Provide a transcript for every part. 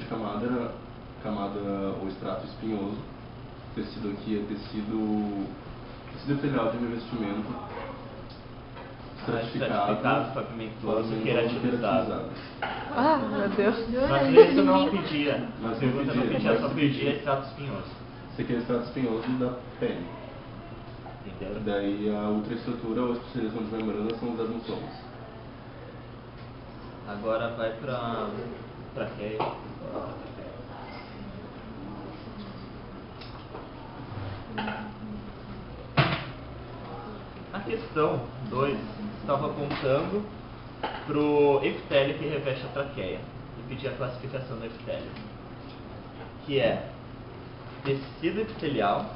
camada ou extrato espinhoso. O tecido aqui é tecido epitelial de revestimento estratificado, pavimentoso, queratinizado. Ah, meu Deus. Mas isso não pedia. Mas pergunta não pedia, só pedia extrato espinhoso. Esse aqui é o extrato espinhoso da pele. Entendeu? Daí a ultraestrutura ou especialização de membrana são os desmosomas. Agora vai pra traqueia. A questão 2 estava apontando para o epitélio que reveste a traqueia e pedia a classificação do epitélio, que é tecido epitelial,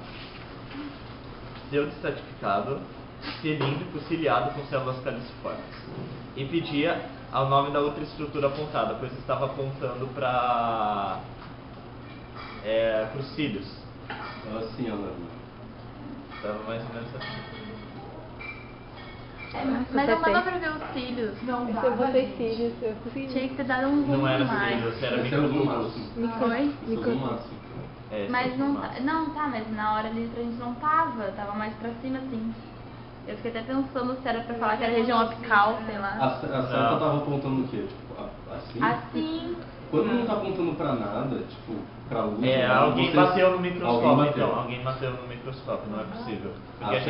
pseudoestratificado, cilíndrico, ciliado com células caliciformes, e pedia o nome da outra estrutura apontada, pois estava apontando para os cílios. Assim, ela Estava mais ou menos assim. Mas não dava pra ver os cílios. Não, se eu botei cílios, eu consegui. Tinha que ter dado um zoom Não era mais. cílios, era esse é o zoom microtúbulos. máximo. Foi? Esse é o zoom máximo. Mas não tá, mas na hora ali pra gente não tava mais pra cima assim. Eu fiquei até pensando se era pra falar que era região apical, sei lá. A seta tava apontando o quê? Tipo, assim? Assim. Quando não tá apontando pra nada, tipo, pra luz... Alguém bateu no microscópio, Alguém bateu. então. Alguém bateu no microscópio, não é possível. Porque A a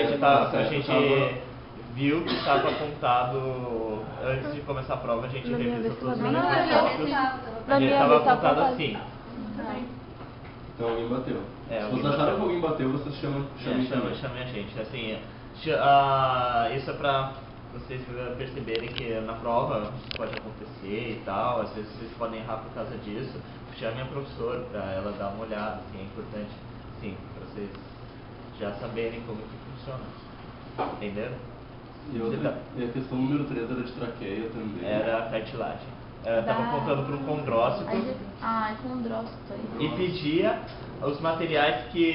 gente seta viu que estava apontado antes de começar a prova, a gente Na minha revisou vez todos os tava bem. microscópios. Na Ele minha estava vez tava apontado apontado. assim. Então alguém bateu. É, Se alguém vocês acharam bateu. que alguém bateu, vocês chamam Chame a gente. Assim, isso é pra vocês perceberem que na prova isso pode acontecer e tal, às vezes vocês podem errar por causa disso. Chame a professora pra ela dar uma olhada, assim, é importante, sim, pra vocês já saberem como que funciona. Entenderam? E a questão número 3 era de traqueia também. Era a cartilagem. Estava apontando para um condrócito Condrócito e aí. pedia os materiais que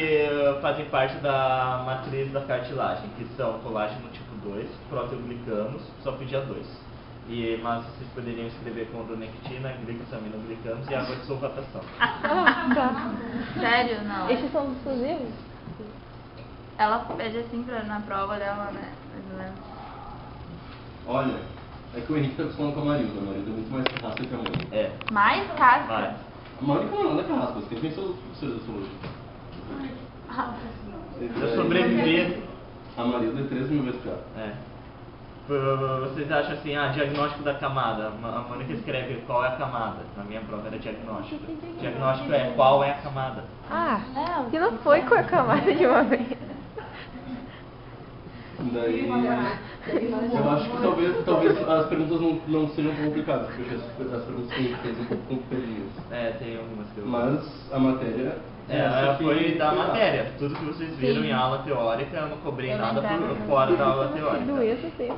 fazem parte da matriz da cartilagem, que são colágeno tipo 2, proteoglicanos, só pedia 2. Mas vocês poderiam escrever condronectina, glicosaminoglicanos e água de solvatação. Ah, tá. Sério? Não. Esses são os exclusivos? Ela pede assim na prova dela, né? Mais ou menos. Olha, é que o Henrique tá acostumado com a Marilda. A Marilda é muito mais carrasca que a Mônica. É. Mais casca? Vai. A Mônica não é carrasca, você tem que pensar os professores da zoologia. Eu sobrevivi. A Marilda é 3 mil vezes pior. É. Vocês acham assim, diagnóstico da camada. A Mônica escreve qual é a camada. Na minha prova era diagnóstico. Diagnóstico é qual é a camada. Ah, que não foi com a camada de uma vez. Daí, eu acho que talvez as perguntas não sejam tão complicadas, porque as perguntas que a gente fez um pouco complicadinhas. Tem algumas que eu... Mas a matéria... foi da matéria. Tudo que vocês viram em aula teórica, eu não cobrei nada por fora da aula teórica. Doença tem.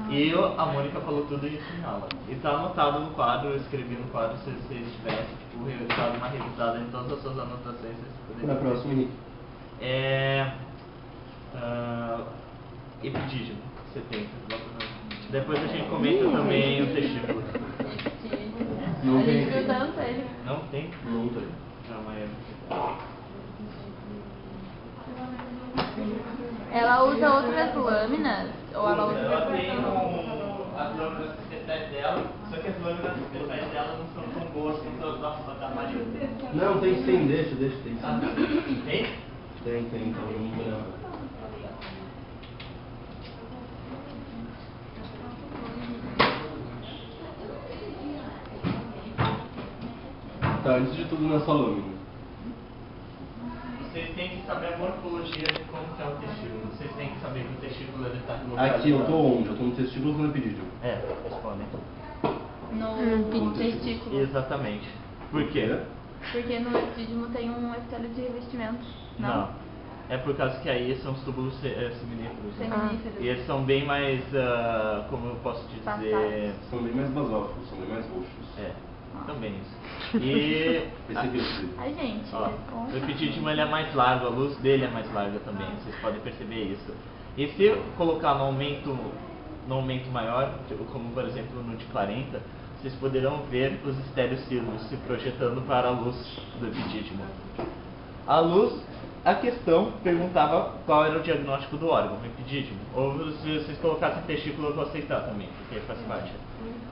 E a Mônica falou tudo isso em aula. E tá anotado no quadro, eu escrevi no quadro, se vocês tivessem, dado uma revisada em todas as suas anotações, vocês poderiam... Para a próxima, Henrique. Epidídimo, 70. Depois a gente comenta também o testículo. Não A gente tem. viu tanto ele. Não tem? Não tem. Ela usa outras lâminas? Ou ela usa Ela tem as lâminas especiais dela, só que as lâminas especiais dela não são tão boas quanto as da Marilda. Não, tem sim, deixa, tem sim. Tem? Tem, então vamos olhar. Tá, antes de tudo nessa lâmina. Vocês têm que saber a morfologia de como que é o testículo. Vocês têm que saber que o testículo ele está localizado. Aqui, eu tô onde? Eu tô no testículo ou no epidídimo? Respondem. no testículo? Exatamente. Por quê? Porque no epidídimo tem um epitélio de revestimento. Não? É por causa que aí são os túbulos seminíferos. Seminíferos. E eles são bem mais, como eu posso dizer... Passados. São bem mais basófilos, são bem mais roxos. Também isso. E... Esse aqui é o epidídimo. Ai, gente, o epidídimo ele é mais largo, a luz dele é mais larga também, vocês podem perceber isso. E se colocar no aumento maior, como por exemplo no de 40, vocês poderão ver os estereocilos se projetando para a luz do epidídimo. A luz, a questão perguntava qual era o diagnóstico do órgão, o epidídimo. Ou se vocês colocassem testículo, eu vou aceitar também, porque faz parte.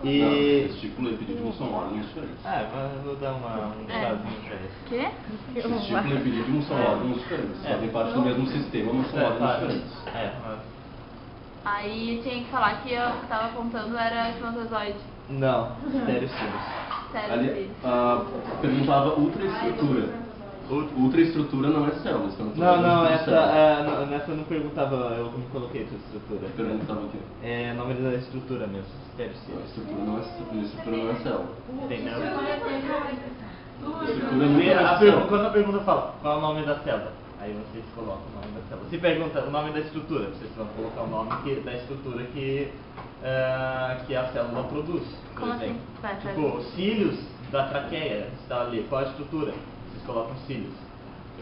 E... Não, testículo e epidídimo são órgãos diferentes. Mas vou dar um chazinho pra esse. Quê? Testículo e epidídimo são órgãos diferentes. Fazem parte do mesmo sistema, mas são órgãos claro. diferentes. Mas... Aí tinha que falar que eu tava apontando era espermatozoide. Não, estereocilos. Sério, Ali, filho. perguntava ultraestrutura. Ultraestrutura não é célula, Não, nessa eu não perguntava, eu não coloquei essa estrutura. Perguntava o quê? É nome da estrutura mesmo, A estereocilos. estrutura não é célula. Entendeu? Estrutura nunca é célula. Quando a pergunta fala qual é o nome da célula, aí vocês colocam o nome da célula. Se pergunta o nome da estrutura, vocês vão colocar o nome da estrutura que a célula produz. Por Como exemplo. assim? Vai. Tipo, os cílios da traqueia, está ali. Qual a estrutura? Vocês colocam cílios.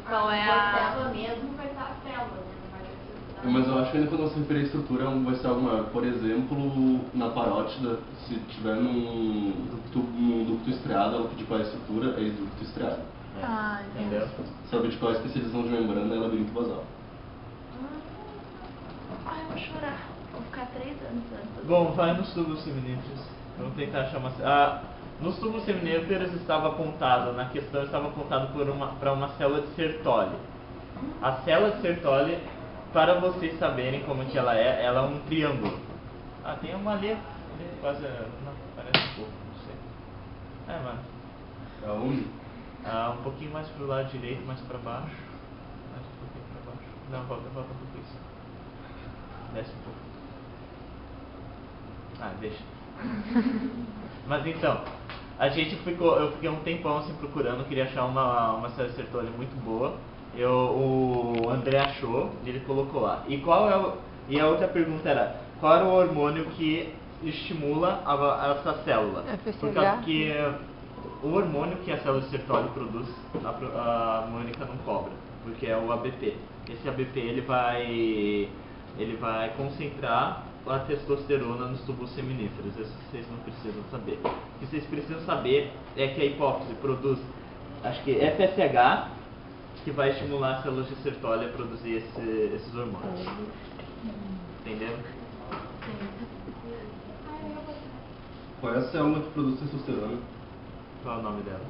Qual é a... célula mesmo vai estar a célula, né? Não vai ser estrutura. Mas eu acho que ainda quando você referir a estrutura vai ser algo maior. Por exemplo, na parótida, se tiver num ducto estriado, ela pedir qual é a estrutura, é ducto estriado. Entendeu? Saber de qual é a especialização de membrana é labirinto basal. Ai, eu vou chorar. Vou ficar 3 anos antes. Bom, vai nos túbulos seminíferos. Vamos tentar achar uma... nos túbulos seminíferos estava apontado, na questão estava apontado para uma célula de Sertoli. A célula de Sertoli, para vocês saberem como que ela é um triângulo. Tem uma ali quase... Não, parece um pouco, não sei. Mano. Aonde? Um pouquinho mais pro lado direito, mais para baixo. Mais um pouquinho para baixo. Não, volta um pouco isso. Desce um pouco. Deixa. Mas então, eu fiquei um tempão assim procurando, queria achar uma célula de Sertoli muito boa. O André achou, ele colocou lá. E a outra pergunta era, qual era o hormônio que estimula essa célula? FSH? Por causa que o hormônio que a célula de Sertoli produz, a Mônica não cobra, porque é o ABP. Esse ABP ele vai concentrar a testosterona nos túbulos seminíferos. Isso vocês não precisam saber. O que vocês precisam saber é que a hipófise produz, acho que FSH, que vai estimular as células de Sertoli a produzir esses hormônios. Entendeu? Qual é a célula que produz testosterona? Qual é o nome dela?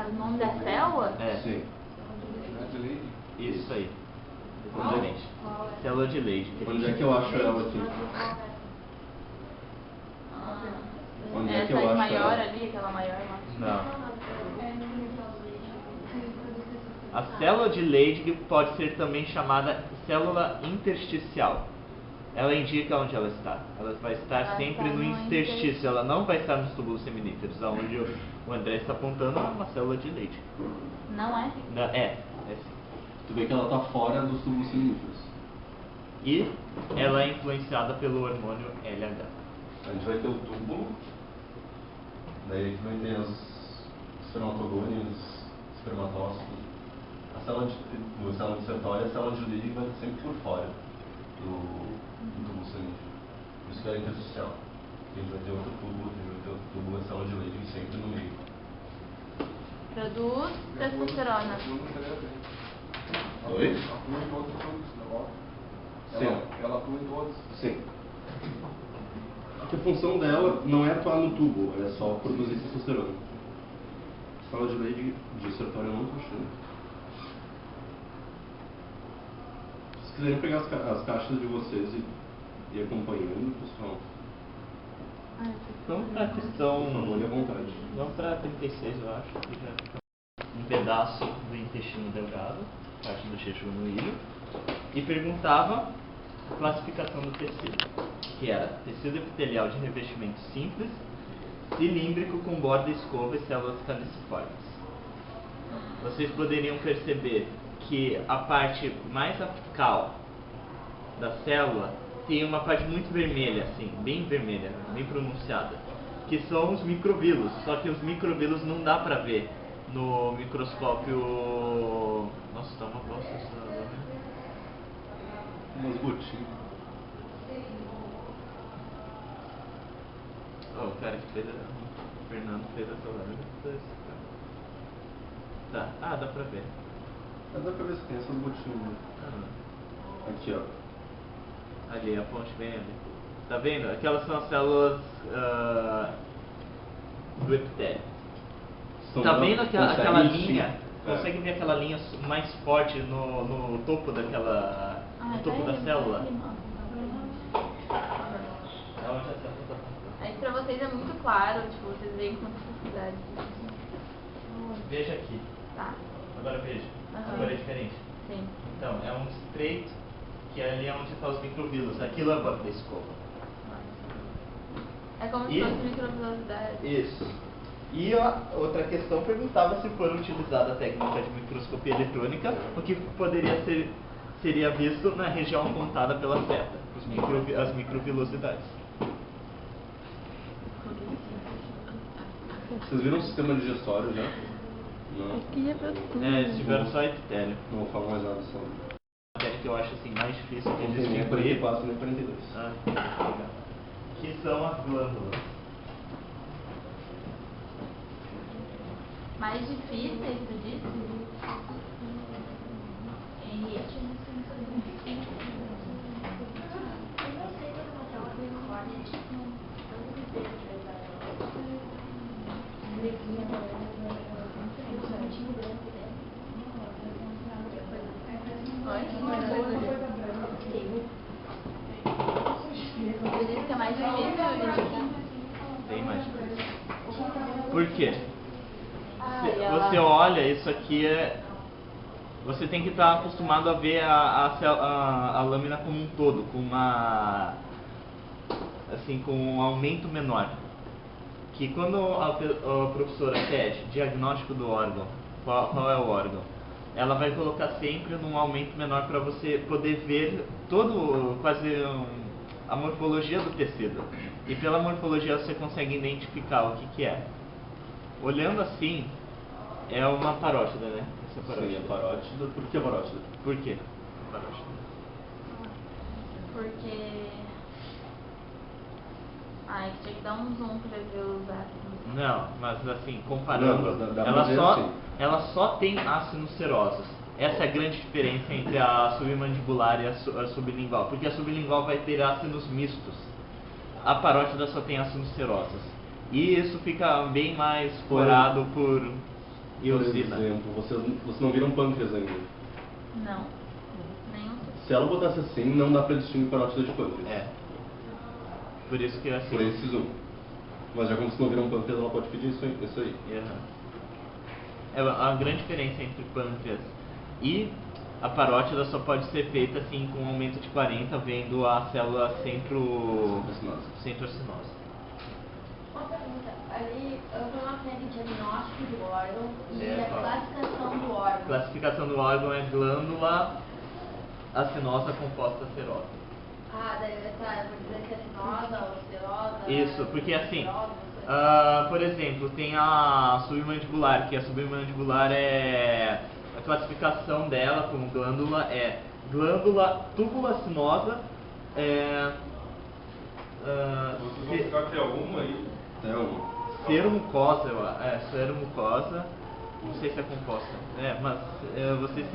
O nome da célula? Sim. Isso aí. Exatamente. Célula de Leydig. Onde é que eu acho ela aqui? Onde é que eu Essa acho maior ela? ali, aquela maior lá. Não. A célula de Leydig pode ser também chamada célula intersticial. Ela indica onde ela está. Ela vai estar sempre no interstício. Ela não vai estar nos túbulos seminíferos, onde o André está apontando uma célula de Leydig. Não é? É sim. Tu vê que ela está fora dos túbulos seminíferos. E ela é influenciada pelo hormônio LH. A gente vai ter o túbulo, daí a gente vai ter os espermatogônios, espermatócitos. A célula de Sertoli, a célula de Leydig vai sempre por fora do túbulo seminífero. Por isso que ela é intersticial. A gente vai ter outro túbulo, a célula de Leydig sempre no meio. Produz testosterona. Oi? Atua em todos os produtos. Sim. Ela atua em todos. Sim. A função dela não é atuar no tubo, é só produzir testosterona. A célula de Leydig de Sertoli eu não estou achando. Se quiserem pegar as caixas de vocês e ir acompanhando, pessoal, Vamos para a questão... por favor, à vontade. Vamos para 36, eu acho. Que já fica um pedaço do intestino delgado, parte do jejum no ilho, e perguntava a classificação do tecido, que era tecido epitelial de revestimento simples, cilíndrico com borda escova e células caliciformes. Vocês poderiam perceber que a parte mais apical da célula tem uma parte muito vermelha, assim, bem vermelha, bem pronunciada, que são os microvilos. Só que os microvilos não dá pra ver no microscópio. Nossa, tá uma bosta essa lâmina. Umas gotinhas. Oh, o cara que fez o Fernando fez essa live. Tá, dá pra ver. Dá pra ver se tem essas botinhas. Aqui, ó. Ali, a ponte bem ali. Tá vendo? Aquelas são as células do epitélio. Tá vendo aquela linha? Consegue ver aquela linha mais forte no topo daquela. No topo da célula? Aí pra vocês é muito claro, tipo, vocês veem com facilidade. Veja aqui. Tá. Agora veja. Aham. Agora é diferente. Sim. Então, é um estreito, que ali é onde estão os microvilos. Aquilo é o banco da escova. É como se fosse microvelocidade. Isso. E a outra questão perguntava se for utilizada a técnica de microscopia eletrônica, o que seria visto na região apontada pela seta, as microvelocidades. Vocês viram o sistema digestório já? Não. Aqui é pra tudo. Eles tiveram só epitélio. Não vou falar mais nada sobre. A matéria que eu acho assim, mais difícil de Não tem nem a distinguir. 44 nem a 42. Legal. Que são as glândulas. Mais difíceis, tu disse? Henrique. Tu disse que é mais difícil, Henrique? Bem mais difícil. Por quê? Você olha, isso aqui você tem que estar acostumado a ver a lâmina como um todo, com com um aumento menor. Que quando a professora pede diagnóstico do órgão, qual é o órgão? Ela vai colocar sempre num aumento menor para você poder ver a morfologia do tecido. E pela morfologia você consegue identificar o que é. Olhando assim, é uma parótida, né? Essa Sim, é parótida. Por que parótida? Por quê? Parótida. Porque... é que tinha que dar um zoom pra ver os ácidos. Não, mas assim, comparando, Não, dá pra ver assim. ela só tem ácidos serosos. Essa é a grande diferença entre a submandibular e a sublingual. Porque a sublingual vai ter ácidos mistos. A parótida só tem ácidos serosos. E isso fica bem mais forado por eosina. Por exemplo, vocês não viram pâncreas ainda. Não. Nenhum. Se ela botasse assim, não dá pra distinguir parótida de pâncreas. É. Por isso que assim. Por esse zoom. Mas já como vocês não viram pâncreas, ela pode pedir isso aí. É a grande diferença entre pâncreas e a parótida só pode ser feita assim com um aumento de 40, vendo a célula centroacinosa. Uma pergunta, ali eu não aprendo diagnóstico do órgão e É, a classificação do órgão. Classificação do órgão é glândula acinosa composta serosa. Daí vou dizer se é acinosa ou serosa. Isso, porque assim, por exemplo, tem a submandibular, que a submandibular a classificação dela como glândula é glândula tubulacinosa, Vocês vão ficar que é uma aí? É uma. seromucosa, seromucosa, não sei se é composta, mas vocês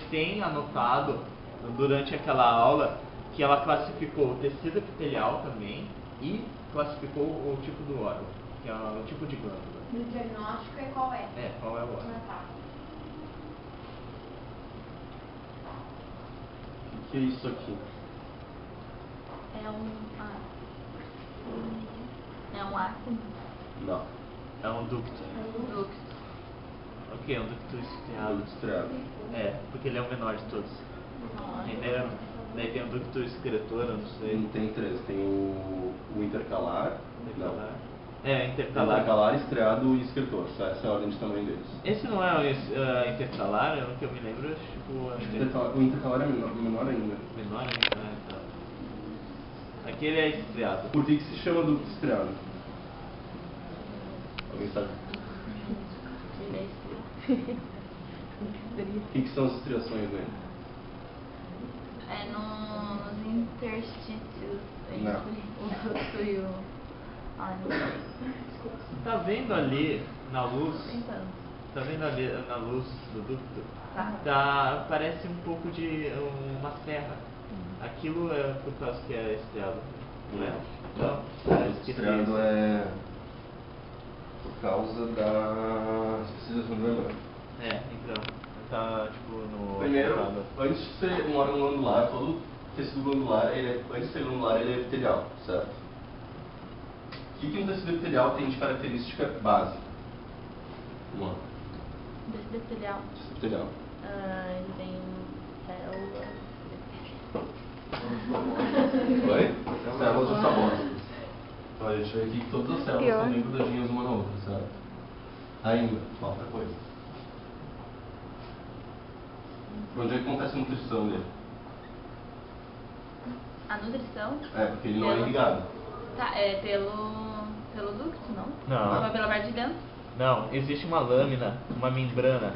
têm anotado durante aquela aula que ela classificou o tecido epitelial também e classificou o tipo do órgão, que é o tipo de glândula. E o diagnóstico é qual é? Qual é o órgão. Tá. O que é isso aqui? É um ácido. Não. É um ducto. Ducto. Ok, é um ducto estriado. Ducto estriado. Porque ele é o menor de todos. Entenderam? Daí tem o ducto excretor, eu não sei. Tem três. Tem o intercalar. Intercalar. Não. Intercalar. Intercalar, estriado e excretor. Essa é a ordem de tamanho deles. Esse não é o intercalar, é o que eu me lembro, acho que O intercalar é menor ainda. menor ainda. Tá. Aquele é estriado. Por que se chama ducto estriado? Alguém sabe? O que são as estriações dele? É nos interstícios entre Não. o ducto e o... Ai, não sei. Tá vendo ali na luz? Tentando. Tá vendo ali na luz do ducto? Tá. Parece um pouco de uma serra. Aquilo é por causa que é estriado. Não é? Não. Estriado é por causa da especialização de membrana. Então. Tá tipo no. Primeiro, antes de ser um órgão glandular, todo tecido glandular, antes de ser glandular, ele é epitelial, certo? O que um tecido epitelial tem de característica base? Vamos lá. Desse epitelial. Tecido epitelial. Ele tem células. Oi? Células de sabores. Então a gente vê aqui que todas as células Pior. estão bem grudadinhas uma na outra, certo? Ainda, falta coisa. Por onde é que acontece a nutrição dele? A nutrição? É, porque ele não é irrigado. Tá, é pelo ducto, não? Não. Vai pela parte de dentro? Não, existe uma lâmina, uma membrana,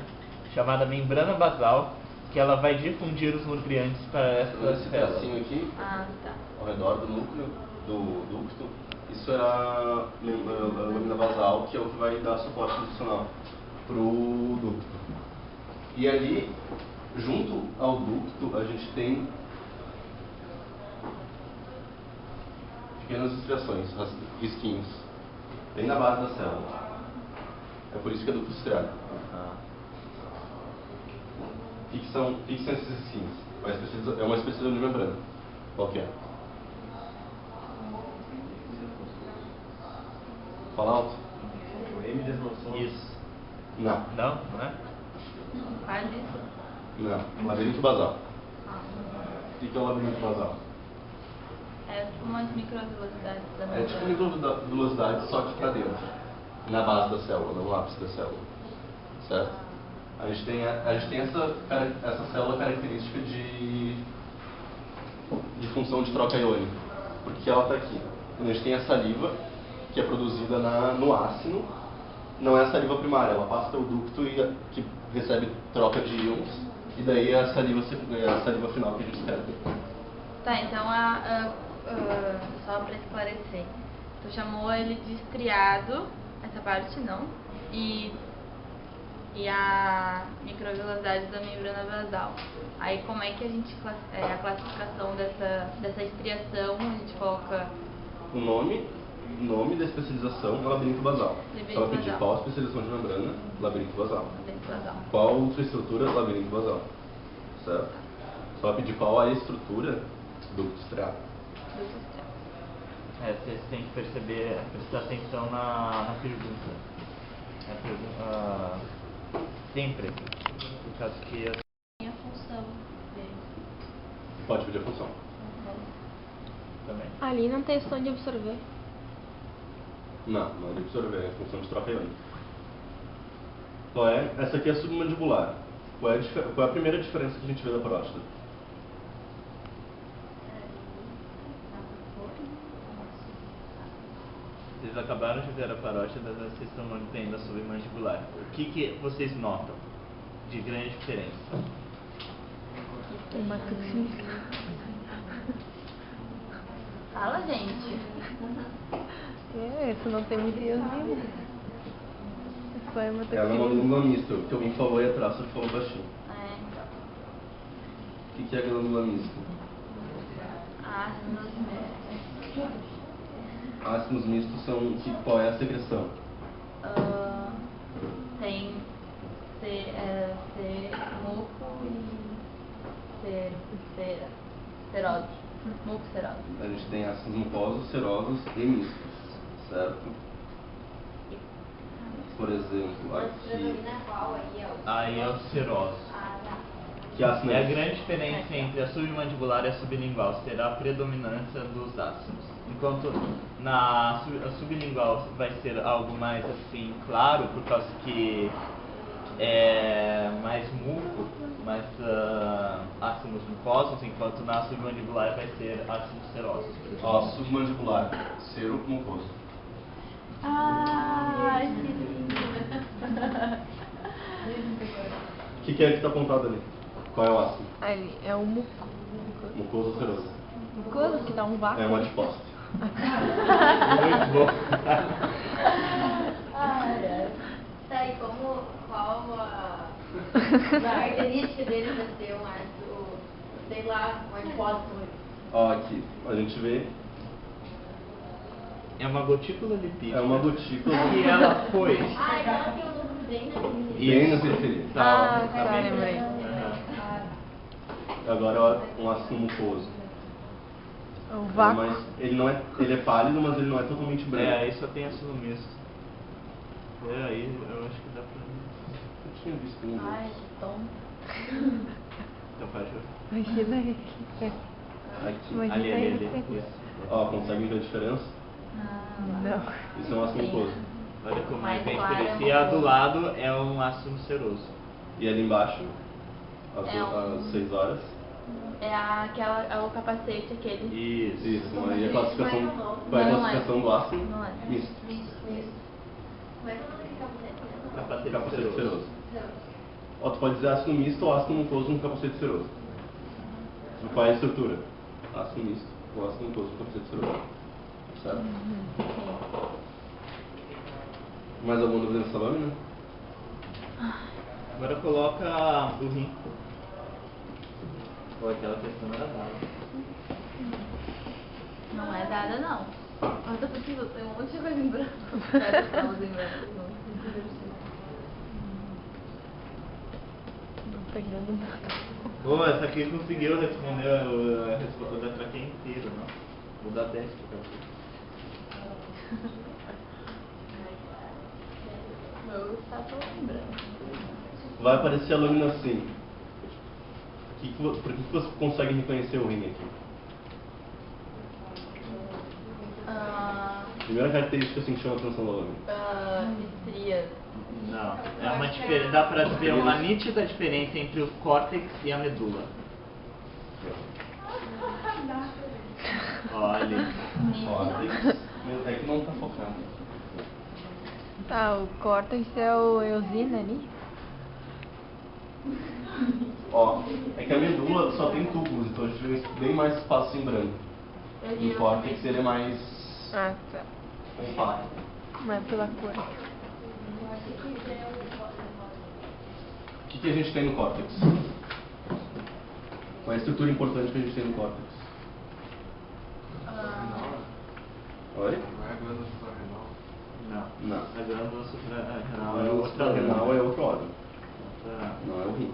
chamada membrana basal, que ela vai difundir os nutrientes para Então, essas esse células. pedacinho aqui, Ah, tá. ao redor do núcleo, do ducto, isso é a lâmina basal, que é o que vai dar suporte nutricional para o ducto. E ali, junto ao ducto, a gente tem pequenas estriações, risquinhos, bem na base da célula. É por isso que é ducto estriado. O que são esses risquinhos? É uma especialização de membrana. Qual que é? Fala alto. Isso. Não. Não? Não é? Quase isso. Não. Labirinto basal. Ah. O que é o labirinto basal? É tipo umas microvelocidades da É tipo microvelocidade, só que para dentro. Na base da célula, no ápice da célula. Certo? A gente tem essa célula característica de função de troca iônica. Porque ela está aqui. A gente tem a saliva, que é produzida no ácido. Não é a saliva primária, ela passa pelo ducto que recebe troca de íons. E daí é a saliva final que a gente escreve. Tá, então só para esclarecer. Tu chamou ele de estriado, essa parte não, e a microvelocidade da membrana basal. Aí como é que a gente a classificação dessa estriação, a gente coloca O nome da especialização é labirinto basal. Labirinto Se ela pedir basal. qual a especialização de membrana, labirinto basal. labirinto basal? Qual sua estrutura, labirinto basal. Certo? Se ela pedir qual a estrutura, ducto estriado. Ducto estriado. Vocês têm que prestar atenção na pergunta. Sempre. Por causa que Tem a função dele. Pode pedir a função. também. Ali não tem função de absorver. Não é de absorver, é função de troca iônica. Essa aqui é a submandibular. Qual é a primeira diferença que a gente vê da próstata? Vocês acabaram de ver a parótida, vocês estão tendo a submandibular. O que vocês notam de grande diferença? Uma toxina. Fala, gente. Isso não tem muito nenhum. Só é uma Ela é uma toxina. glândula mista, o que alguém falou aí atrás, só que falou baixinho. Então. O que é a glândula mista? Ácidos mistos. Ácidos mistos são qual é a secreção? Tem muco e serose. Muco e serose. A gente tem ácidos mucosos, serosos e mistos, certo? Por exemplo, Mas aqui... predomina qual aí? Aí é o seroso. Ah, tá. Que ácido É a é esse? grande diferença entre a submandibular e a sublingual, será a predominância dos ácidos. Enquanto a sublingual vai ser algo mais assim claro, por causa que é mais muco, mais ácidos mucosos, enquanto na submandibular vai ser ácidos serosos. Ó, submandibular, cero mucoso. Ah, que lindo. O que é que está apontado ali? Qual é o ácido? Ali é o muco. Mucoso ou seroso? Mucoso que dá um vácuo. É um adipócito. Muito bom. Tá, e qual a característica deles vai ser um ácido, sei lá, uma hipótese? Ó, aqui, a gente vê, É uma gotícula lipídica. é uma gotícula E ela foi. Ah, então ela tem um número bem na bem na periferia. Ah, tá, bem- lembrei. Aham. Agora, ó, um ácido mucoso. O Ele é vácuo. mais- ele não é, ele é pálido, mas ele não é totalmente branco. É, aí só tem ácido misto. É, aí eu acho que dá pra. Eu tinha visto um. Ai, que tom. Então faz. Imagina ele. Aqui. Imagina Ali, ali, ele. ali. Isso. Ó, consegue ver a diferença? Não. Isso é um ácido mucoso. Olha como é Mais bem claro, diferente. E a do lado é um ácido ceroso. E ali embaixo, às, É às 6 horas. É o capacete aquele. Isso. Isso, aí a classificação, qual é a Não, classificação do ácido? Não é. Misto. Como é que é o nome daquele capacete? Capacete Capacete ceroso. ceroso. Ó, tu pode dizer ácido misto ou ácido mucoso no capacete ceroso. Qual é a estrutura? Ácido misto ou ácido mucoso no capacete ceroso. Certo? Mais alguma dúvida nessa lâmina? Agora coloca o rim. Pô, aquela questão era dada. Não é dada, não. Mas eu preciso, tem um monte de coisa em branco. Pega as telas em branco. Não pegando nada. Pô, essa aqui conseguiu responder a resposta da traqueia inteira, não? Vou dar 10 pra você. Meu está todo em branco. Vai aparecer a lâmina assim. Por que você consegue reconhecer o rim aqui? Primeira característica assim que chama a atenção da lâmina. Estrias. Não, é uma diferença. Dá pra ver uma nítida diferença entre o córtex e a medula. Olha. Ó, é que não tá focando. Tá, o córtex é o eosina ali. Ó, é que a medula só tem túbulos, então a gente vê bem mais espaço em branco. E o córtex ele é mais Ah, tá. compacto. Não é pela cor. O que a gente tem no córtex? Qual é a estrutura importante que a gente tem no córtex? Oi? Não é a glândula suprarrenal? Não. Não. A glândula suprarrenal Não é é o outra renal, lâmina. é outro órgão. Outra- Não é o rim.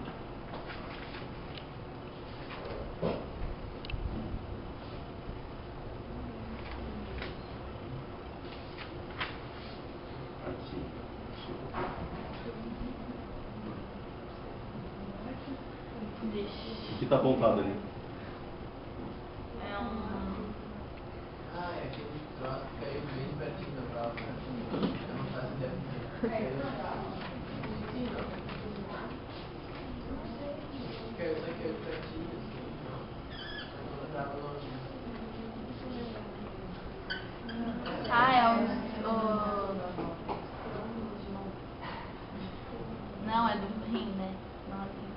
Aqui. O que está apontado ali? É um... Ah, é aquele troço que caiu bem pertinho da prova, né? Eu não faço ideia do que caiu. Sim, não. Caiu, só caiu pertinho, assim. Eu não lembrava o nome. Ah, é Não, é do rim, né? Não é do rim.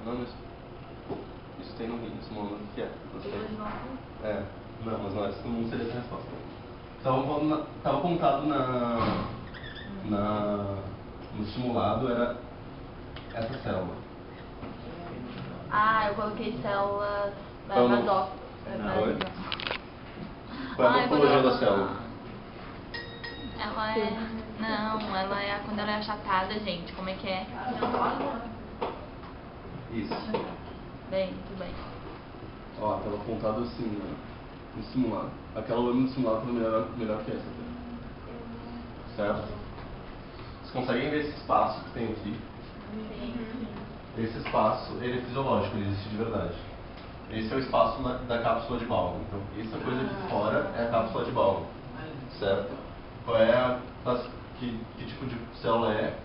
Não, mas isso tem no rim, isso não é o que é. Você tem. É, não, mas não é isso não seria essa resposta. Estava apontado no simulado, era essa célula. Ah, eu coloquei células da Eu não- basófilos. Oi? Qual é a Ah, morfologia quando da célula? Ela é... Não, ela é quando ela é achatada, gente. Como é que é? Isso. Bem, tudo bem. Ó, estava apontado assim no simulado. Aquela lâmina do simulado estava melhor que essa aqui. Certo? Vocês conseguem ver esse espaço que tem aqui? Esse espaço, ele é fisiológico, ele existe de verdade. Esse é o espaço da cápsula de Bowman. Então, essa coisa aqui fora é a cápsula de Bowman. Certo? Qual é que tipo de célula é?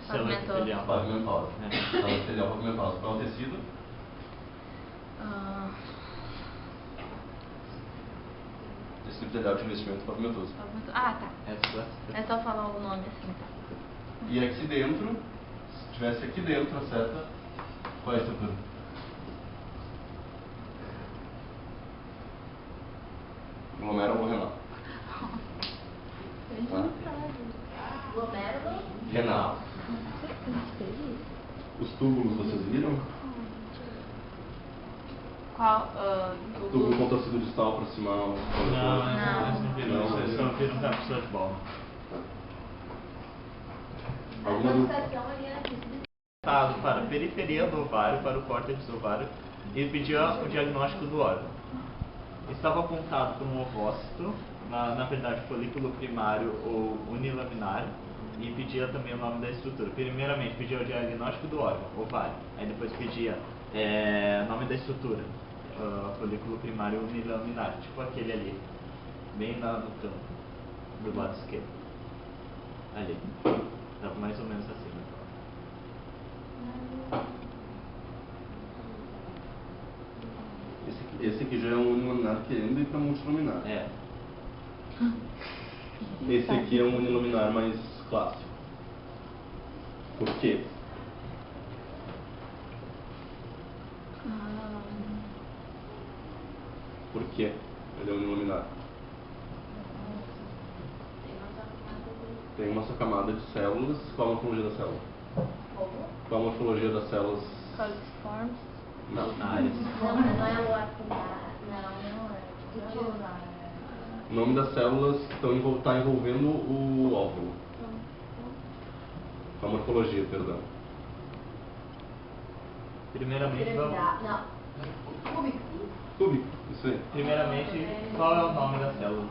Célula Pavimentosa. epitelial. Pavimentosa. É. Célula epitelial pavimentosa. Qual é o tecido? Tecido epitelial de revestimento pavimentoso. Ah, tá. Essa. É só falar o nome assim, tá? E aqui dentro, se tivesse aqui dentro a seta, qual é a estrutura? Glomérulo renal. Tá? Glomérulo. Renal. Os túbulos vocês viram? Qual? Túbulo com tecido distal proximal. Não, eles não viram. Não, Eles só viram que a pessoa de bola. A Alguma dúvida? palpitação ali é Para a periferia do ovário, para o córtex do ovário, e pedia o diagnóstico do órgão. Estava apontado por um ovócito, na verdade folículo primário ou unilaminar, e pedia também o nome da estrutura. Primeiramente pedia o diagnóstico do órgão, ovário, aí depois pedia nome da estrutura, folículo primário unilaminar, tipo aquele ali, bem lá no campo, do lado esquerdo. Ali, tá mais ou menos assim, né? Esse aqui já é um unilaminar querendo ir para multilaminar. É. Esse aqui é um unilaminar mais clássico. Por quê? Por quê ele é unilaminar? Tem uma só camada de células. Qual a morfologia da célula? Qual a morfologia das células? Coliformes. Não. Ah, esse. Não, mas não é o órgão. Não é. O nome das células está envolvendo o óvulo. A morfologia, perdão. Primeiramente, vamos. Não. Cúbico. Cúbico, isso aí. Primeiramente, qual é o nome da célula?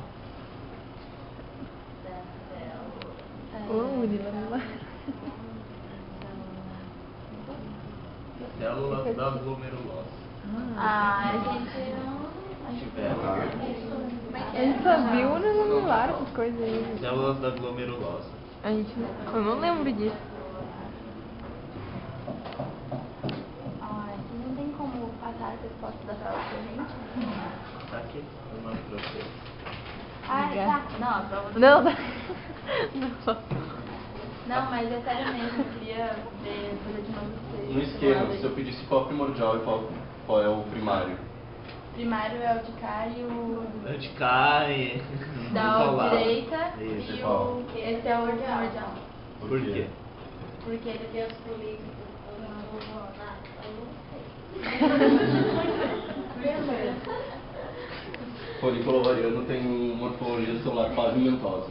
Unilaminar. Células da glomerulose. A gente não. A gente só viu unilaminar essas coisas aí. Células da glomerulose. A gente não... Eu não lembro disso. Ai, não tem como passar essa resposta da célula pra gente? Tá aqui o nome pra você. Ai, tá. Não, pra você. Não, não. Não, mas é sério mesmo, eu queria ver, fazer de novo No esquema, se eu pedisse qual é o primordial e qual é o primário? Primário é o de cá e o É de cá e. da direita Isso. e qual? o. Esse é o primordial. Por quê? Porque ele tem os Políticos. Folículo ovariano tem morfologia celular pavimentosa.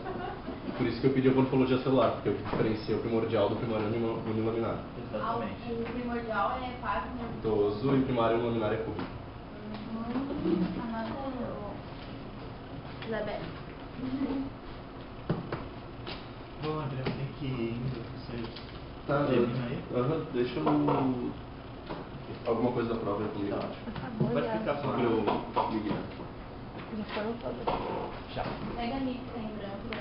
Por isso que eu pedi a morfologia celular, porque é o que diferencia o primordial do primário unilaminar. Exatamente. O primordial é pavimentoso. Toso e o primário unilaminar é cúbico. Isabela. Bom, André, tem que ir indo. Vocês Tá, terminam aí? deixa eu... Alguma coisa da prova comigo. Tá ótimo. Pode ficar Só com pra eu me guiar. Já foram todas. Já. Pega a mix em branco.